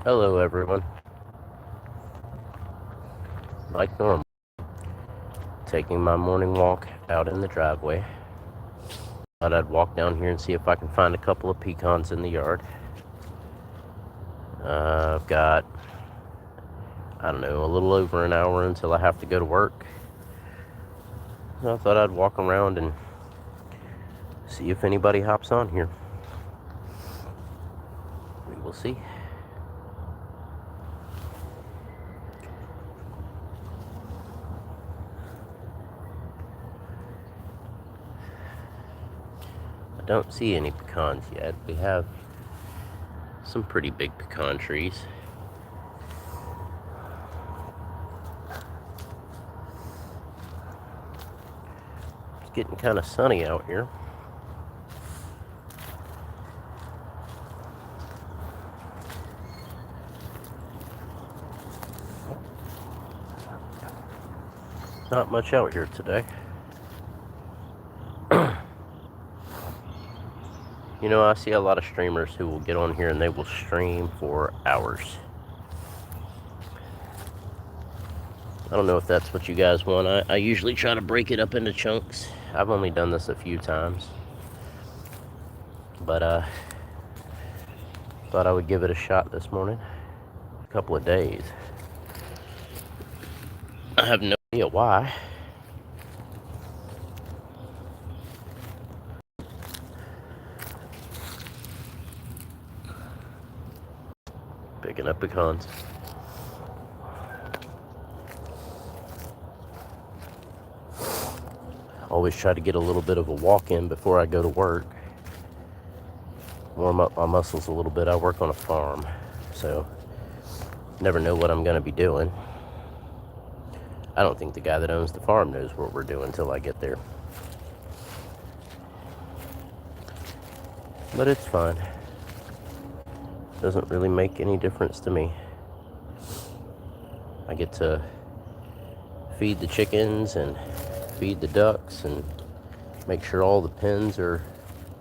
Hello everyone. Like normal, taking my morning walk out in the driveway. Thought I'd walk down here and see if I can find a couple of pecans in the yard. I've got, I don't know, a little over an hour until I have to go to work. So I thought I'd walk around and see if anybody hops on here. We will see. I don't see any pecans yet. We have some pretty big pecan trees. It's getting kind of sunny out here. Not much out here today. You know, I see a lot of streamers who will get on here and they will stream for hours. I don't know if that's what you guys want. I usually try to break it up into chunks. I've only done this a few times. But thought I would give it a shot this morning. A couple of days. I have no idea why. Picking up pecans. Always try to get a little bit of a walk in before I go to work. Warm up my muscles a little bit. I work on a farm, so never know what I'm going to be doing. I don't think the guy that owns the farm knows what we're doing until I get there. But it's fine. Doesn't really make any difference to me. I get to feed the chickens and feed the ducks and make sure all the pens are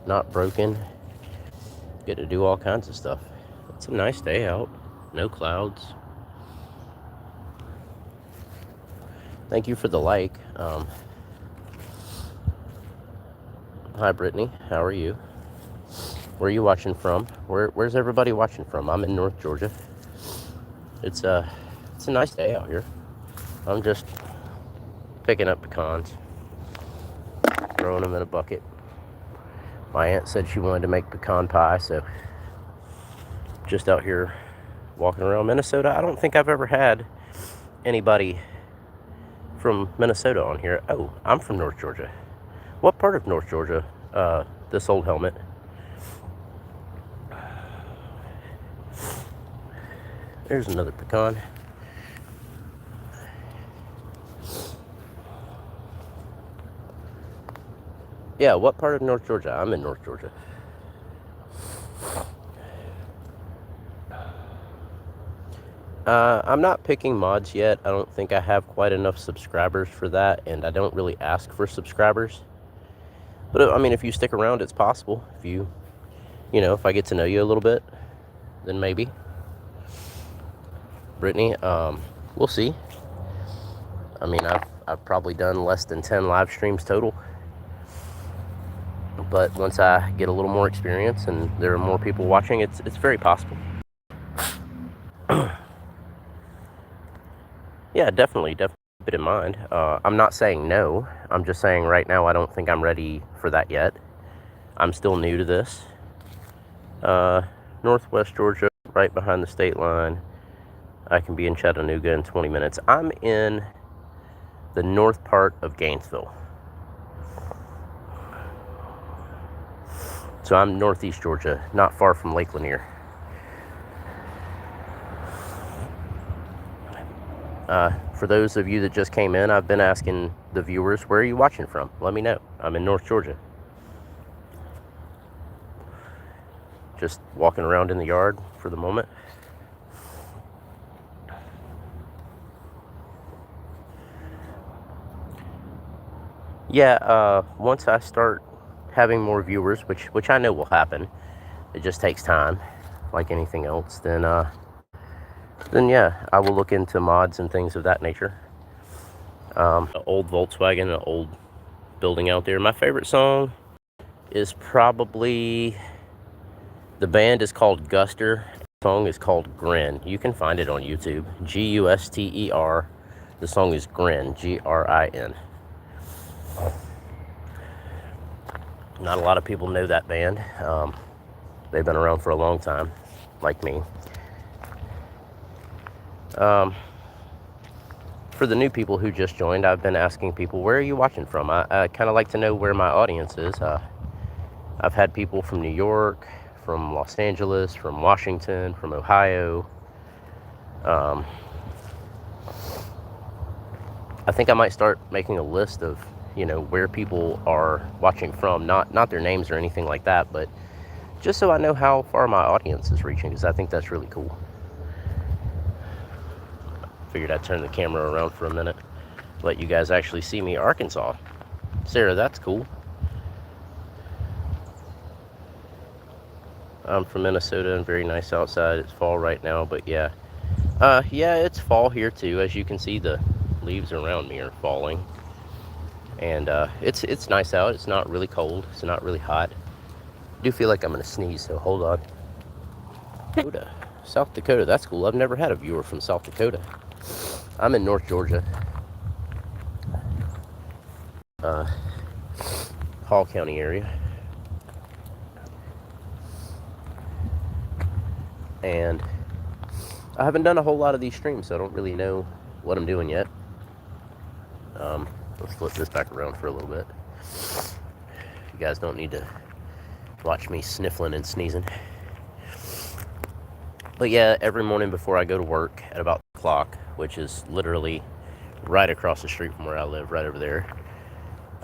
not broken. Get to do all kinds of stuff. It's a nice day out. No clouds. Thank you for the like. Hi Brittany, how are you? Where are you watching from? Where's everybody watching from? I'm in North Georgia. It's a nice day out here. I'm just picking up pecans, throwing them in a bucket. My aunt said she wanted to make pecan pie, so just out here walking around Minnesota. I don't think I've ever had anybody from Minnesota on here. Oh, I'm from North Georgia. What part of North Georgia? This old helmet. There's another pecan. Yeah, what part of North Georgia? I'm in North Georgia. I'm not picking mods yet. I don't think I have quite enough subscribers for that, and I don't really ask for subscribers. But I mean, if you stick around, it's possible. If I get to know you a little bit, then maybe. Brittany, we'll see. I mean, I've probably done less than 10 live streams total. But once I get a little more experience and there are more people watching, it's very possible. Yeah, definitely keep it in mind. I'm not saying no. I'm just saying right now I don't think I'm ready for that yet. I'm still new to this. Northwest Georgia, right behind the state line. I can be in Chattanooga in 20 minutes. I'm in the north part of Gainesville. So I'm northeast Georgia, not far from Lake Lanier. For those of you that just came in, I've been asking the viewers, where are you watching from? Let me know. I'm in North Georgia. Just walking around in the yard for the moment. Yeah, once I start having more viewers, which I know will happen, it just takes time, like anything else, then then yeah, I will look into mods and things of that nature. An old Volkswagen, an old building out there. My favorite song is probably, the band is called Guster. The song is called Grin. You can find it on YouTube. Guster. The song is Grin. Grin. Not a lot of people know that band. They've been around for a long time, like me. For the new people who just joined, I've been asking people, where are you watching from? I kind of like to know where my audience is. I've had people from New York, from Los Angeles, from Washington, from Ohio. I think I might start making a list of, where people are watching from. Not their names or anything like that, but just so I know how far my audience is reaching, because I think that's really cool. Figured I'd turn the camera around for a minute, let you guys actually see me. Arkansas. Sarah, that's cool. I'm from Minnesota and very nice outside. It's fall right now, but yeah. Yeah, it's fall here too. As you can see, the leaves around me are falling. And it's nice out. It's not really cold. It's not really hot. I do feel like I'm gonna sneeze, so hold on. Dakota. South Dakota, that's cool. I've never had a viewer from South Dakota. I'm in North Georgia. Hall County area. And I haven't done a whole lot of these streams, so I don't really know what I'm doing yet. Let's flip this back around for a little bit. You guys don't need to watch me sniffling and sneezing. But yeah, every morning before I go to work at about 2 o'clock, which is literally right across the street from where I live, right over there,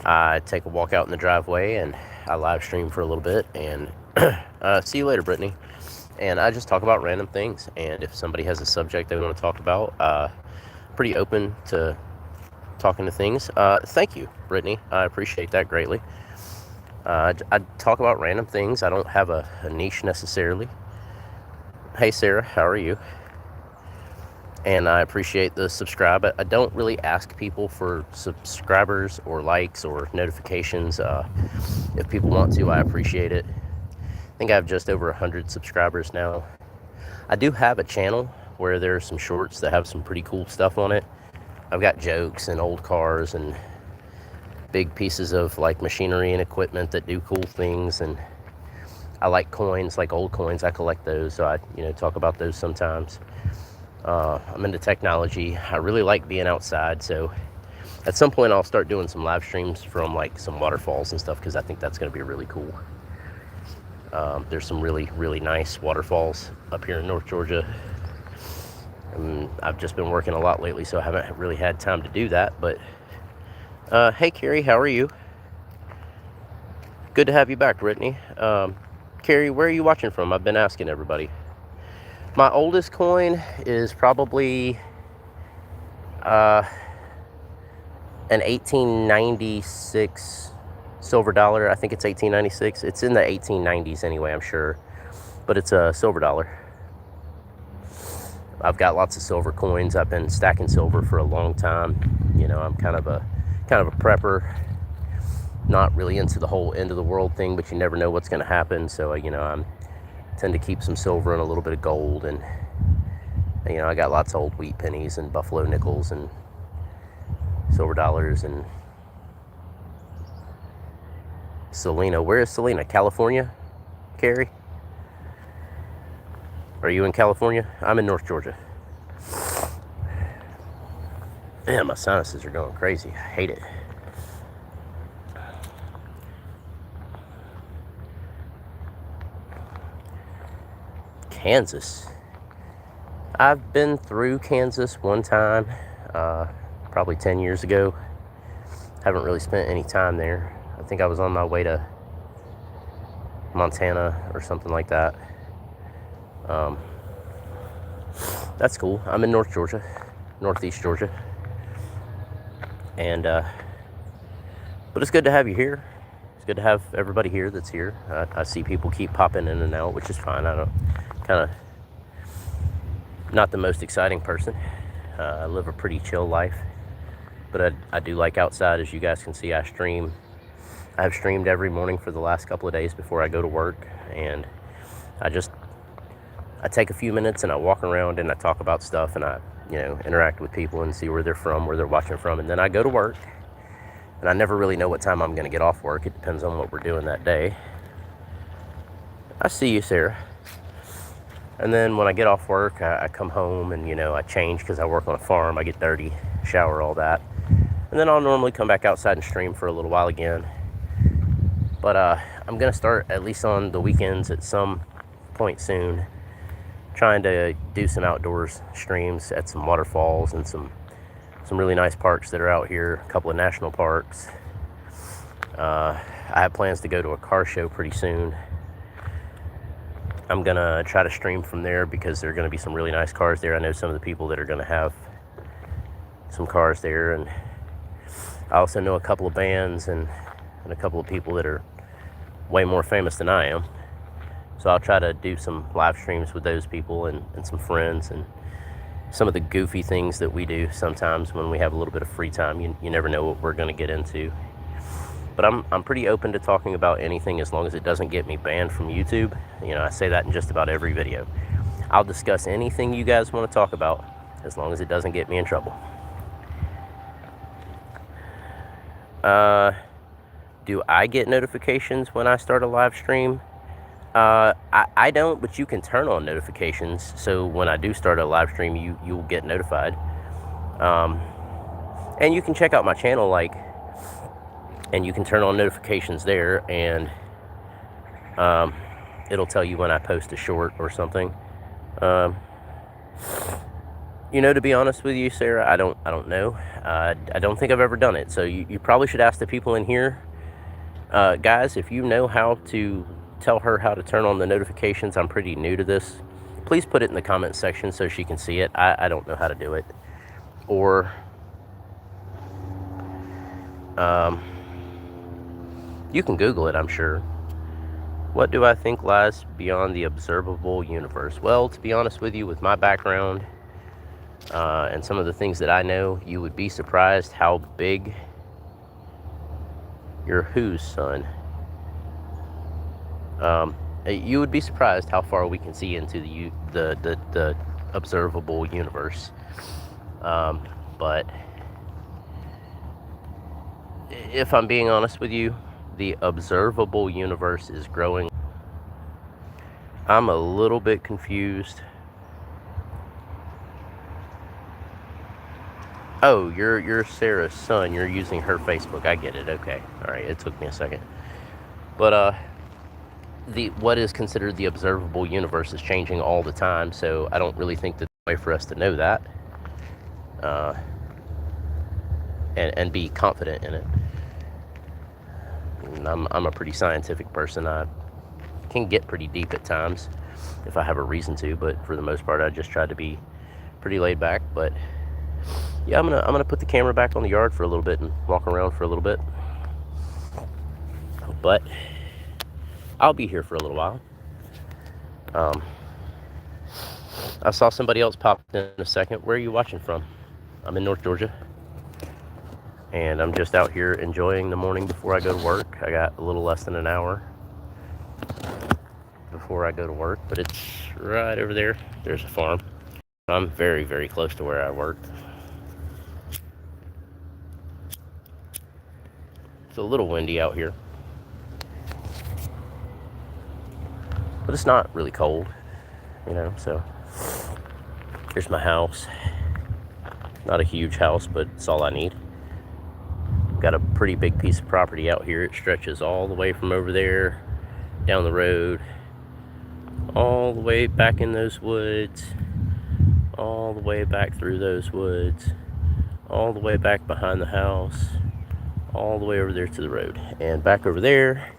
I take a walk out in the driveway and I live stream for a little bit, and see you later, Brittany. And I just talk about random things, and if somebody has a subject they want to talk about, pretty open to talking to things. Thank you, Brittany. I appreciate that greatly. I talk about random things. I don't have a niche necessarily. Hey, Sarah, how are you? And I appreciate the subscribe. I don't really ask people for subscribers or likes or notifications. If people want to, I appreciate it. I think I have just over 100 subscribers now. I do have a channel where there are some shorts that have some pretty cool stuff on it. I've got jokes and old cars and big pieces of like machinery and equipment that do cool things, and I like coins, like old coins. I collect those, so I talk about those sometimes. I'm into technology. I really like being outside, so at some point I'll start doing some live streams from like some waterfalls and stuff, because I think that's going to be really cool. There's some really nice waterfalls up here in North Georgia. I've just been working a lot lately, so I haven't really had time to do that. But hey, Carrie, how are you? Good to have you back, Brittany. Carrie, where are you watching from? I've been asking everybody. My oldest coin is probably an 1896 silver dollar. I think it's 1896. It's in the 1890s anyway, I'm sure. But it's a silver dollar. I've got lots of silver coins. I've been stacking silver for a long time. I'm kind of a prepper. Not really into the whole end of the world thing, but you never know what's going to happen. So, I tend to keep some silver and a little bit of gold. And, I got lots of old wheat pennies and buffalo nickels and silver dollars. And Selena, where is Selena? California? Carrie? Are you in California? I'm in North Georgia. Man, my sinuses are going crazy. I hate it. Kansas. I've been through Kansas one time, probably 10 years ago. Haven't really spent any time there. I think I was on my way to Montana or something like that. That's cool. I'm in North Georgia, Northeast Georgia. And, but it's good to have you here. It's good to have everybody here that's here. I see people keep popping in and out, which is fine. I don't kind of Not the most exciting person. I live a pretty chill life, but I do like outside. As you guys can see, I stream. I've streamed every morning for the last couple of days before I go to work, and I take a few minutes and I walk around and I talk about stuff, and I interact with people and see where they're from, where they're watching from, and then I go to work. And I never really know what time I'm going to get off work. It depends on what we're doing that day. I see you, Sarah. And then when I get off work, I come home and, I change because I work on a farm. I get dirty, shower, all that. And then I'll normally come back outside and stream for a little while again. But I'm going to start, at least on the weekends at some point soon, trying to do some outdoors streams at some waterfalls and some really nice parks that are out here, a couple of national parks. I have plans to go to a car show pretty soon. I'm gonna try to stream from there because there are gonna be some really nice cars there. I know some of the people that are gonna have some cars there, and I also know a couple of bands and a couple of people that are way more famous than I am. So I'll try to do some live streams with those people and some friends, and some of the goofy things that we do sometimes when we have a little bit of free time. You never know what we're gonna get into. But I'm pretty open to talking about anything as long as it doesn't get me banned from YouTube. I say that in just about every video. I'll discuss anything you guys want to talk about as long as it doesn't get me in trouble. Do I get notifications when I start a live stream? I don't, but you can turn on notifications. So when I do start a live stream, you'll get notified. And you can check out my channel, and you can turn on notifications there, and it'll tell you when I post a short or something. To be honest with you, Sarah, I don't know. I don't think I've ever done it. So you probably should ask the people in here, guys. If you know how to tell her how to turn on the notifications, I'm pretty new to this. Please put it in the comment section so she can see it. I don't know how to do it. Or you can Google it, I'm sure. What do I think lies beyond the observable universe? Well, to be honest with you, with my background and some of the things that I know, you would be surprised how big your whose son. You would be surprised how far we can see into the observable universe. But if I'm being honest with you, the observable universe is growing. I'm a little bit confused. Oh, you're Sarah's son. You're using her Facebook. I get it. Okay. All right. It took me a second. But what is considered the observable universe is changing all the time. So I don't really think that there's a way for us to know that and be confident in it. I'm a pretty scientific person. I can get pretty deep at times if I have a reason to, but for the most part, I just try to be pretty laid back. But yeah, I'm gonna put the camera back on the yard for a little bit and walk around for a little bit. But I'll be here for a little while. I saw somebody else pop in a second. Where are you watching from? I'm in North Georgia. And I'm just out here enjoying the morning before I go to work. I got a little less than an hour before I go to work, but it's right over there. There's a farm. I'm very, very close to where I work. It's a little windy out here, but it's not really cold, so here's my house. Not a huge house, but it's all I need. Got a pretty big piece of property out here. It stretches all the way from over there, down the road, all the way back in those woods, all the way back through those woods, all the way back behind the house, all the way over there to the road. And back over there,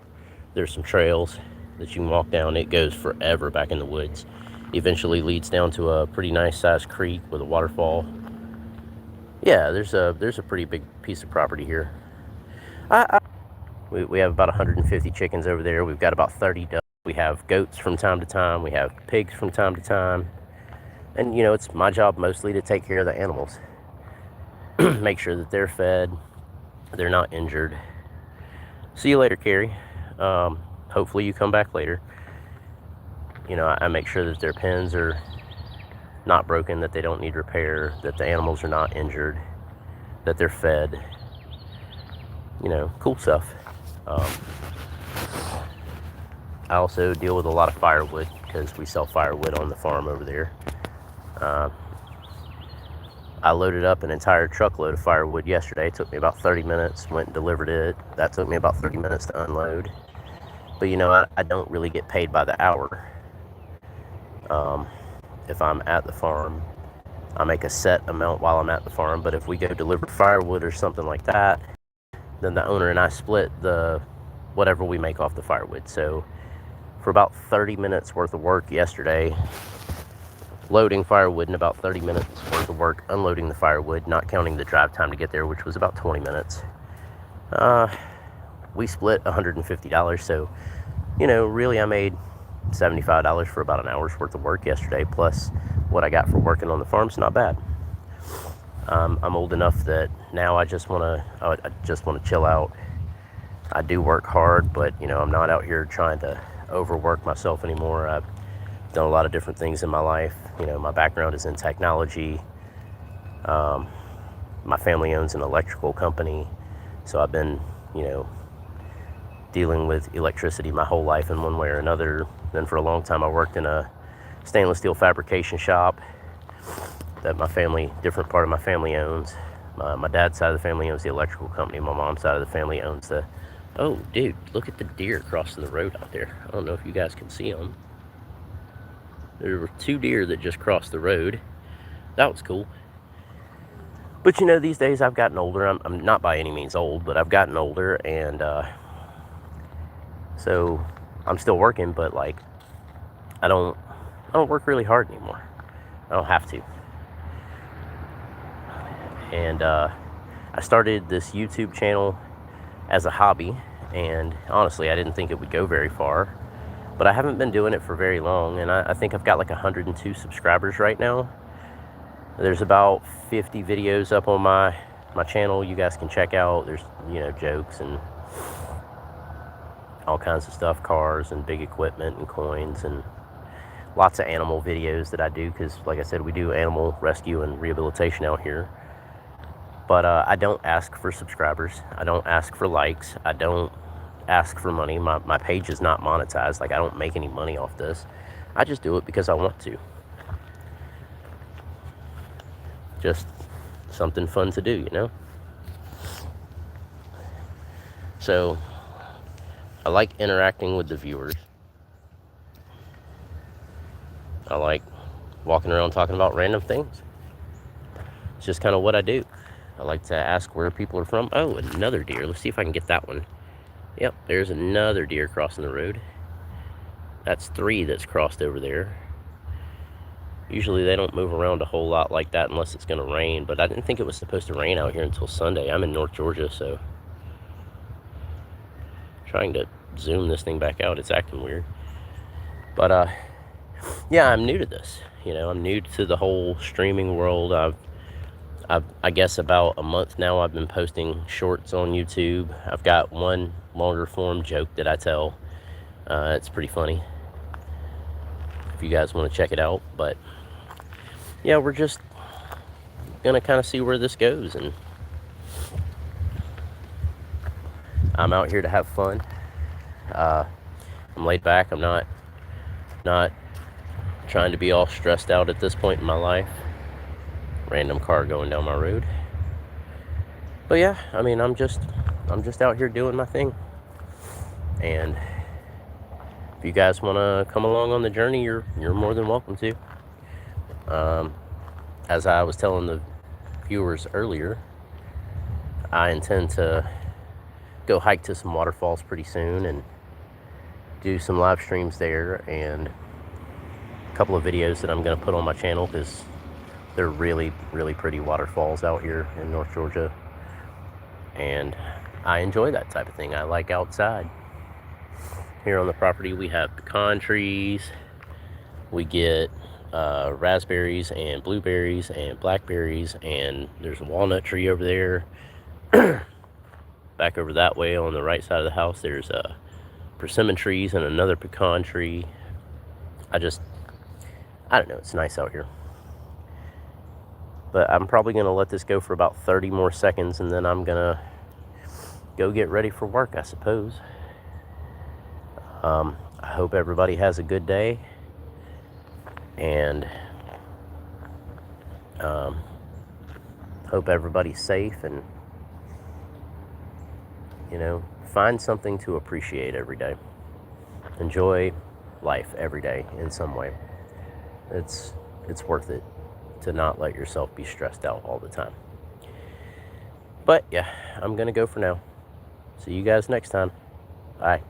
there's some trails that you can walk down. It goes forever back in the woods. Eventually leads down to a pretty nice sized creek with a waterfall. Yeah, there's a pretty big piece of property here. We have about 150 chickens over there. We've got about 30 ducks. We have goats from time to time. We have pigs from time to time. And, it's my job mostly to take care of the animals. Make sure that they're fed, they're not injured. See you later, Carrie. Hopefully you come back later. I make sure that their pens are not broken, that they don't need repair, that the animals are not injured, that they're fed. Cool stuff. I also deal with a lot of firewood because we sell firewood on the farm over there. I loaded up an entire truckload of firewood yesterday. It took me about 30 minutes, went and delivered it. That took me about 30 minutes to unload. But I don't really get paid by the hour. If I'm at the farm, I make a set amount while I'm at the farm. But if we go deliver firewood or something like that, then the owner and I split whatever we make off the firewood. So for about 30 minutes worth of work yesterday, loading firewood, and about 30 minutes worth of work unloading the firewood, not counting the drive time to get there, which was about 20 minutes. We split $150. So, really I made $75 for about an hour's worth of work yesterday, plus what I got for working on the farm's not bad. I'm old enough that now I just want to chill out. I do work hard, but I'm not out here trying to overwork myself anymore. I've done a lot of different things in my life. My background is in technology. My family owns an electrical company, so I've been, dealing with electricity my whole life in one way or another. Then for a long time I worked in a stainless steel fabrication shop that different part of my family owns. My dad's side of the family owns the electrical company. My mom's side of the family owns the... Oh, dude, look at the deer crossing the road out there. I don't know if you guys can see them. There were 2 deer that just crossed the road. That was cool. But these days I've gotten older. I'm not by any means old, but I've gotten older, and so I'm still working, but I don't work really hard anymore. I don't have to. And I started this YouTube channel as a hobby, and honestly I didn't think it would go very far, but I haven't been doing it for very long, and I think I've got 102 subscribers right now. There's about 50 videos up on my channel you guys can check out. There's jokes and all kinds of stuff, cars and big equipment and coins, and lots of animal videos that I do, because like I said, we do animal rescue and rehabilitation out here. But I don't ask for subscribers. I don't ask for likes. I don't ask for money. My page is not monetized. I don't make any money off this. I just do it because I want to. Just something fun to do, So I like interacting with the viewers. I like walking around talking about random things. It's just kind of what I do. I like to ask where people are from. Oh, another deer. Let's see if I can get that one. Yep, there's another deer crossing the road. That's 3 that's crossed over there. Usually they don't move around a whole lot like that unless it's going to rain, but I didn't think it was supposed to rain out here until Sunday. I'm in North Georgia, so trying to zoom this thing back out, it's acting weird. But yeah, I'm new to this. I'm new to the whole streaming world. I guess about a month now I've been posting shorts on YouTube. I've got one longer form joke that I tell. It's pretty funny if you guys want to check it out. But yeah, we're just gonna kind of see where this goes, and I'm out here to have fun. I'm laid back. I'm not trying to be all stressed out at this point in my life. Random car going down my road. But yeah, I'm just out here doing my thing. And if you guys want to come along on the journey, you're more than welcome to. As I was telling the viewers earlier, I intend to go hike to some waterfalls pretty soon and do some live streams there, and a couple of videos that I'm going to put on my channel, because they're really, really pretty waterfalls out here in North Georgia. And I enjoy that type of thing. I like outside. Here on the property we have pecan trees. We get raspberries and blueberries and blackberries, and there's a walnut tree over there. Back over that way on the right side of the house, there's persimmon trees and another pecan tree. I don't know, it's nice out here. But I'm probably going to let this go for about 30 more seconds, and then I'm going to go get ready for work, I suppose. I hope everybody has a good day, and hope everybody's safe, and, find something to appreciate every day. Enjoy life every day in some way. It's worth it to not let yourself be stressed out all the time. But yeah, I'm going to go for now. See you guys next time. Bye.